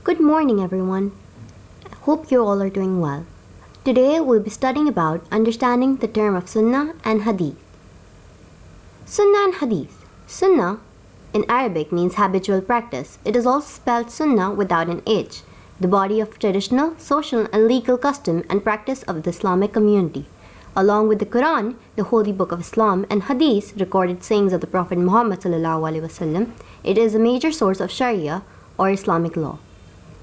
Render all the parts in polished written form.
Good morning, everyone. Hope you all are doing well. Today we'll be studying about understanding the term of Sunnah and Hadith. Sunnah and Hadith. Sunnah in Arabic means habitual practice. It is also spelled Sunnah without an H, the body of traditional, social, and legal custom and practice of the Islamic community. Along with the Quran, the holy book of Islam, and Hadith, recorded sayings of the Prophet Muhammad ﷺ, it is a major source of Sharia or Islamic law.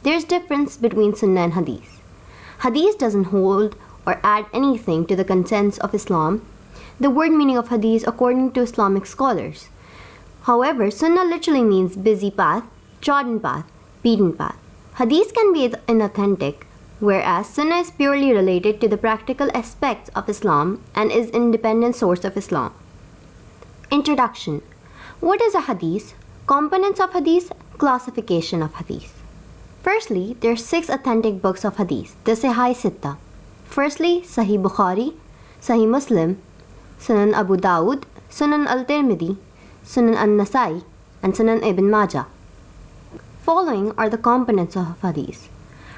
There is difference between Sunnah and Hadith. Hadith doesn't hold or add anything to the contents of Islam, the word meaning of Hadith according to Islamic scholars. However, Sunnah literally means busy path, trodden path, beaten path. Hadith can be inauthentic, whereas Sunnah is purely related to the practical aspects of Islam and is an independent source of Islam. Introduction. What is a Hadith? Components of Hadith, classification of Hadith. Firstly, there are 6 authentic books of Hadith, the Sahih Sitta. Firstly, Sahih Bukhari, Sahih Muslim, Sunan Abu Dawud, Sunan Al-Tirmidhi, Sunan An-Nasai, and Sunan Ibn Majah. Following are the components of Hadith.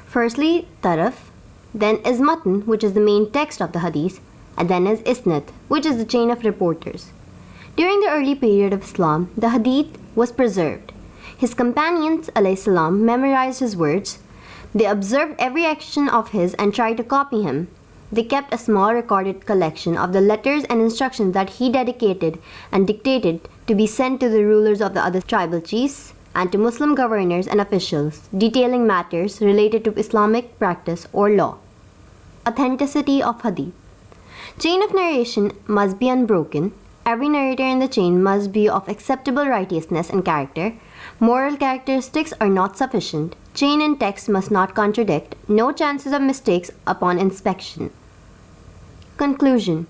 Firstly, Taraf, then is Matn, which is the main text of the Hadith, and then is Isnad, which is the chain of reporters. During the early period of Islam, the Hadith was preserved. His companions ﷺ memorized his words. They observed every action of his and tried to copy him. They kept a small recorded collection of the letters and instructions that he dedicated and dictated to be sent to the rulers of the other tribal chiefs and to Muslim governors and officials, detailing matters related to Islamic practice or law. Authenticity of Hadith. Chain of narration must be unbroken. Every narrator in the chain must be of acceptable righteousness and character. Moral characteristics are not sufficient. Chain and text must not contradict. No chances of mistakes upon inspection. Conclusion.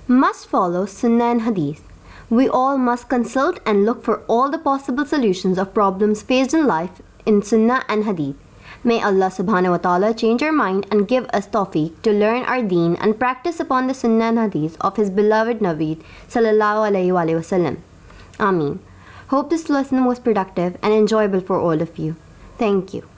Must follow Sunnah and Hadith. We all must consult and look for all the possible solutions of problems faced in life in Sunnah and Hadith. May Allah subhanahu wa ta'ala change our mind and give us tawfiq to learn our deen and practice upon the Sunnah and Hadith of His beloved Nabi sallallahu alayhi wa sallam. Ameen. Hope this lesson was productive and enjoyable for all of you. Thank you.